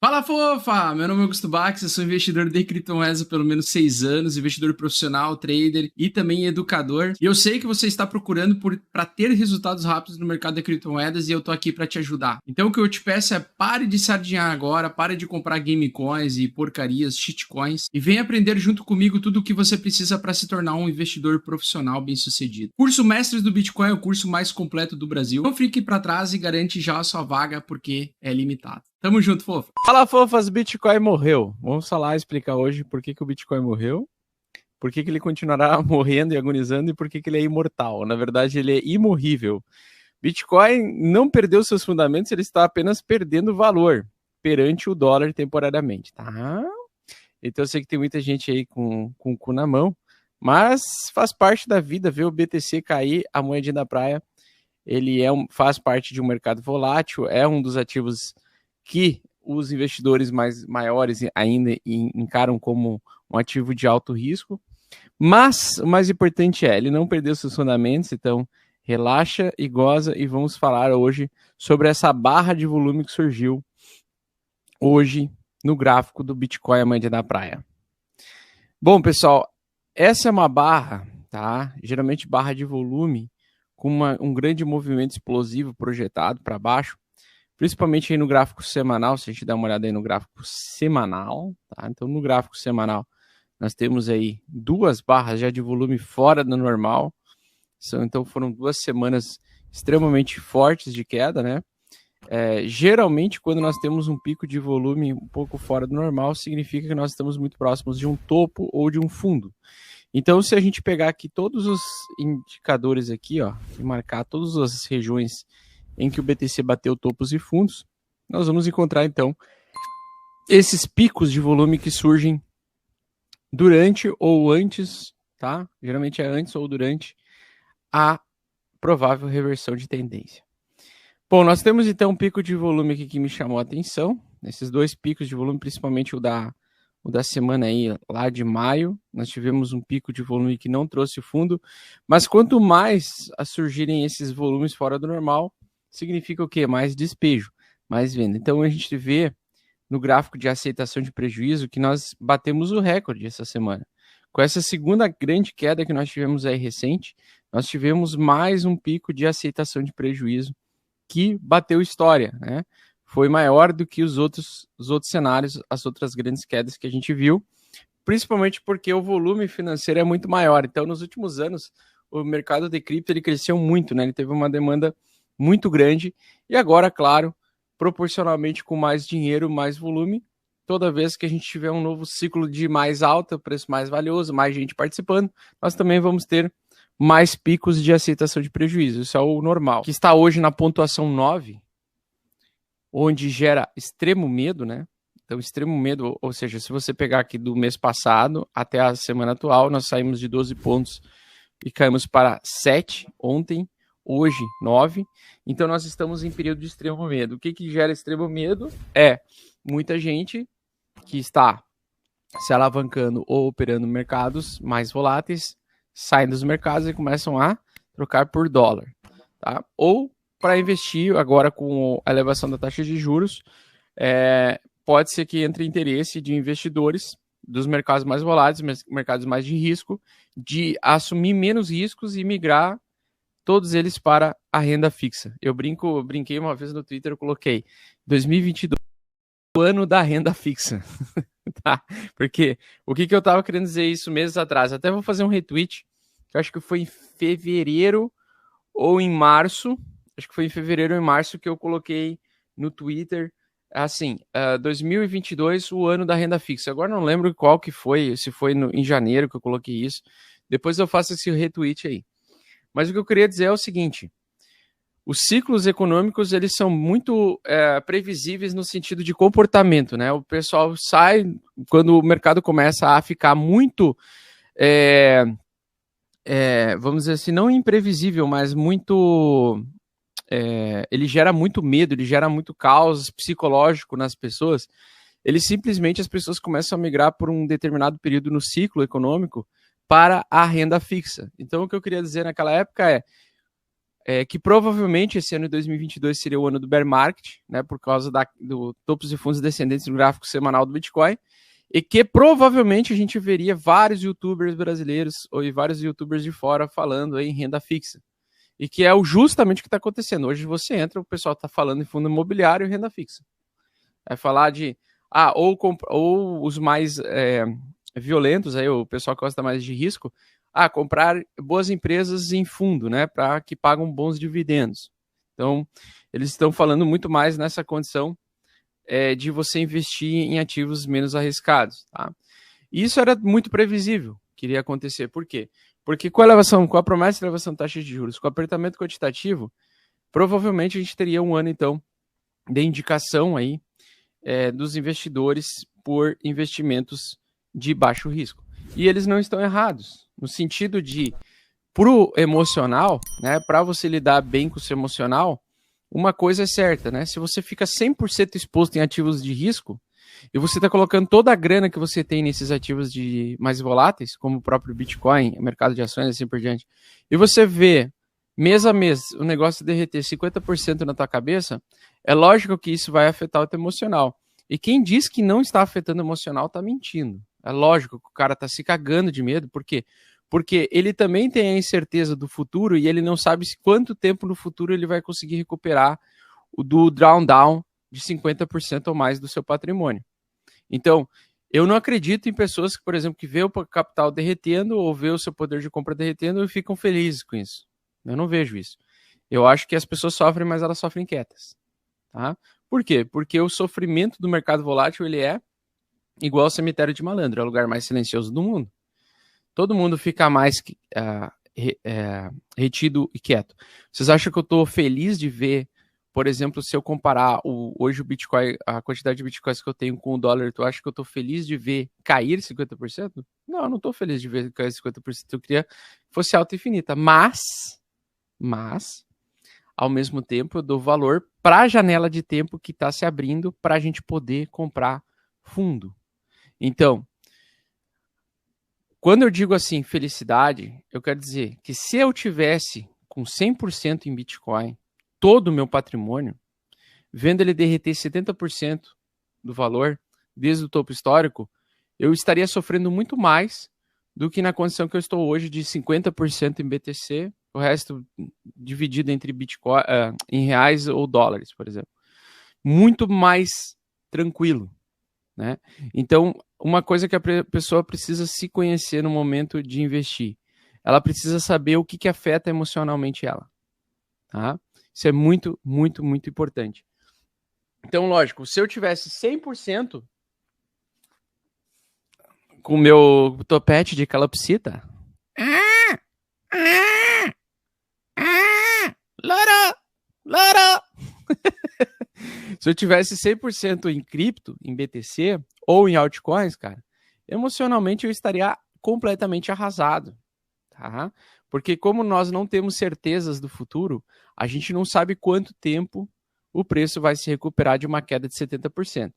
Fala, fofa! Meu nome é Augusto Bax, eu sou investidor de criptomoedas há pelo menos 6 anos, investidor profissional, trader e também educador. E eu sei que você está procurando para ter resultados rápidos no mercado de criptomoedas e eu tô aqui para te ajudar. Então o que eu te peço é pare de sardinhar agora, pare de comprar game coins e porcarias, shitcoins e venha aprender junto comigo tudo o que você precisa para se tornar um investidor profissional bem-sucedido. Curso Mestres do Bitcoin é o curso mais completo do Brasil. Não fique para trás e garante já a sua vaga porque é limitado. Tamo junto, fofa. Fala, fofas, Bitcoin morreu. Vamos falar, explicar hoje por que o Bitcoin morreu, por que ele continuará morrendo e agonizando e por que ele é imortal. Na verdade, ele é imorrível. Bitcoin não perdeu seus fundamentos, ele está apenas perdendo valor perante o dólar temporariamente, tá? Então eu sei que tem muita gente aí com o cu na mão, mas faz parte da vida ver o BTC cair, a moedinha da praia. Ele faz parte de um mercado volátil, é um dos ativos que os investidores maiores ainda encaram como um ativo de alto risco, mas o mais importante ele não perdeu seus fundamentos, então relaxa e goza e vamos falar hoje sobre essa barra de volume que surgiu hoje no gráfico do Bitcoin a moeda da praia. Bom, pessoal, essa é uma barra, tá? Geralmente barra de volume com um grande movimento explosivo projetado para baixo, principalmente aí no gráfico semanal, se a gente dá uma olhada aí no gráfico semanal, tá? Então no gráfico semanal nós temos aí duas barras já de volume fora do normal, então foram 2 semanas extremamente fortes de queda, né? Geralmente quando nós temos um pico de volume um pouco fora do normal, significa que nós estamos muito próximos de um topo ou de um fundo. Então se a gente pegar aqui todos os indicadores aqui, ó, e marcar todas as regiões em que o BTC bateu topos e fundos, nós vamos encontrar então esses picos de volume que surgem durante ou antes, tá? Geralmente é antes ou durante a provável reversão de tendência. Bom, nós temos então um pico de volume aqui que me chamou a atenção, esses 2 picos de volume, principalmente o da semana aí, lá de maio, nós tivemos um pico de volume que não trouxe fundo, mas quanto mais a surgirem esses volumes fora do normal, significa o quê? Mais despejo, mais venda. Então a gente vê no gráfico de aceitação de prejuízo que nós batemos o recorde essa semana. Com essa segunda grande queda que nós tivemos aí recente, nós tivemos mais um pico de aceitação de prejuízo que bateu história, né? Foi maior do que os outros cenários, as outras grandes quedas que a gente viu, principalmente porque o volume financeiro é muito maior. Então, nos últimos anos, o mercado de cripto ele cresceu muito, né? Ele teve uma demanda muito grande e agora, claro, proporcionalmente com mais dinheiro, mais volume, toda vez que a gente tiver um novo ciclo de mais alta, preço mais valioso, mais gente participando, nós também vamos ter mais picos de aceitação de prejuízo. Isso é o normal. Que está hoje na pontuação 9, onde gera extremo medo, né? Então, extremo medo, ou seja, se você pegar aqui do mês passado até a semana atual, nós saímos de 12 pontos e caímos para 7 ontem, hoje 9. Então, nós estamos em período de extremo medo. O que gera extremo medo é muita gente que está se alavancando ou operando mercados mais voláteis, saem dos mercados e começam a trocar por dólar, tá? Ou para investir agora com a elevação da taxa de juros, pode ser que entre interesse de investidores dos mercados mais voláteis, mercados mais de risco, de assumir menos riscos e migrar todos eles para a renda fixa. Eu brinquei uma vez no Twitter, eu coloquei 2022 o ano da renda fixa. Tá? Porque o que eu estava querendo dizer isso meses atrás? Até vou fazer um retweet, que eu acho que foi em fevereiro ou em março, acho que foi em fevereiro ou em março que eu coloquei no Twitter, assim, 2022, o ano da renda fixa. Agora não lembro qual que foi, se foi em janeiro que eu coloquei isso. Depois eu faço esse retweet aí. Mas o que eu queria dizer é o seguinte: os ciclos econômicos eles são muito previsíveis no sentido de comportamento, né? O pessoal sai quando o mercado começa a ficar muito, vamos dizer assim, não imprevisível, mas muito, ele gera muito medo, ele gera muito caos psicológico nas pessoas. Simplesmente as pessoas começam a migrar por um determinado período no ciclo econômico para a renda fixa. Então o que eu queria dizer naquela época é: que provavelmente esse ano de 2022 seria o ano do bear market, né, por causa do topos e fundos descendentes no gráfico semanal do Bitcoin, e que provavelmente a gente veria vários youtubers brasileiros ou vários youtubers de fora falando aí em renda fixa. E que é justamente o que está acontecendo. Hoje você entra, o pessoal está falando em fundo imobiliário e renda fixa. Vai falar de, ou os mais violentos, aí, o pessoal que gosta mais de risco, comprar boas empresas em fundo, né, para que pagam bons dividendos. Então, eles estão falando muito mais nessa condição de você investir em ativos menos arriscados. Tá? E isso era muito previsível que iria acontecer. Por quê? Porque com a promessa de elevação de taxa de juros, com o apertamento quantitativo, provavelmente a gente teria um ano, então, de indicação aí dos investidores por investimentos de baixo risco. E eles não estão errados, no sentido de, pro emocional, né, para você lidar bem com o seu emocional, uma coisa é certa, né? Se você fica 100% exposto em ativos de risco, e você está colocando toda a grana que você tem nesses ativos mais voláteis, como o próprio Bitcoin, o mercado de ações e assim por diante, e você vê mês a mês o negócio derreter 50% na tua cabeça, é lógico que isso vai afetar o teu emocional. E quem diz que não está afetando o emocional está mentindo. É lógico que o cara está se cagando de medo, por quê? Porque ele também tem a incerteza do futuro e ele não sabe quanto tempo no futuro ele vai conseguir recuperar o do drawdown de 50% ou mais do seu patrimônio. Então, eu não acredito em pessoas que, por exemplo, que vê o capital derretendo ou vê o seu poder de compra derretendo e ficam felizes com isso. Eu não vejo isso. Eu acho que as pessoas sofrem, mas elas sofrem quietas. Tá? Por quê? Porque o sofrimento do mercado volátil ele é igual ao cemitério de malandro, é o lugar mais silencioso do mundo. Todo mundo fica mais retido e quieto. Vocês acham que eu estou feliz de ver, por exemplo, se eu comparar hoje o Bitcoin, a quantidade de Bitcoins que eu tenho com o dólar, tu acha que eu estou feliz de ver cair 50%? Não, eu não estou feliz de ver cair 50%. Eu queria que fosse alta e infinita. Mas, ao mesmo tempo, eu dou valor para a janela de tempo que está se abrindo para a gente poder comprar fundo. Então, quando eu digo assim, felicidade, eu quero dizer que se eu tivesse com 100% em Bitcoin, todo o meu patrimônio, vendo ele derreter 70% do valor, desde o topo histórico, eu estaria sofrendo muito mais do que na condição que eu estou hoje de 50% em BTC, o resto dividido entre Bitcoin, em reais ou dólares, por exemplo. Muito mais tranquilo. Né? Então, uma coisa que a pessoa precisa se conhecer no momento de investir, ela precisa saber o que afeta emocionalmente ela. Tá? Isso é muito, muito, muito importante. Então, lógico, se eu tivesse 100% com o meu topete de calopsita, Loro! Se eu tivesse 100% em cripto, em BTC ou em altcoins, cara, emocionalmente eu estaria completamente arrasado, tá? Porque como nós não temos certezas do futuro, a gente não sabe quanto tempo o preço vai se recuperar de uma queda de 70%.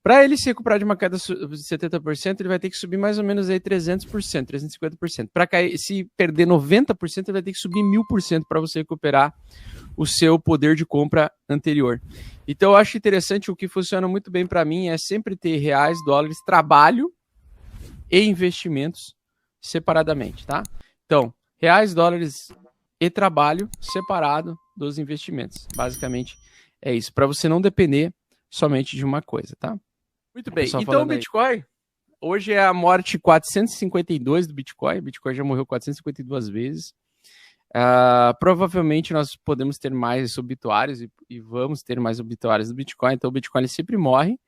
Para ele se recuperar de uma queda de 70%, ele vai ter que subir mais ou menos aí 300%, 350%. Para cair, se perder 90%, ele vai ter que subir 1000% para você recuperar o seu poder de compra anterior. Então, eu acho interessante, o que funciona muito bem para mim é sempre ter reais, dólares, trabalho e investimentos separadamente, tá? Então, reais, dólares e trabalho separado dos investimentos. Basicamente é isso, para você não depender somente de uma coisa, tá? Muito bem, então o Bitcoin, hoje é a morte 452 do Bitcoin. O Bitcoin já morreu 452 vezes. Provavelmente nós podemos ter mais obituários e vamos ter mais obituários do Bitcoin. Então o Bitcoin ele sempre morre,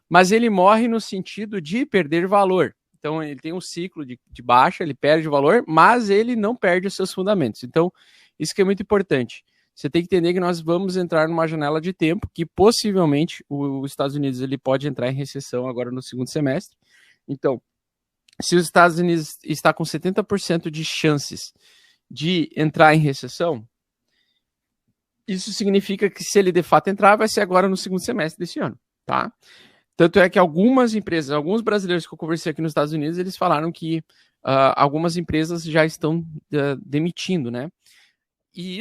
mas ele morre no sentido de perder valor. Então ele tem um ciclo de baixa, ele perde valor, mas ele não perde os seus fundamentos. Então isso que é muito importante. Você tem que entender que nós vamos entrar numa janela de tempo que possivelmente os Estados Unidos ele pode entrar em recessão agora no segundo semestre. Então, se os Estados Unidos está com 70% de chances de entrar em recessão, isso significa que se ele de fato entrar, vai ser agora no segundo semestre desse ano, tá? Tanto é que algumas empresas, alguns brasileiros que eu conversei aqui nos Estados Unidos, eles falaram que algumas empresas já estão demitindo, né? E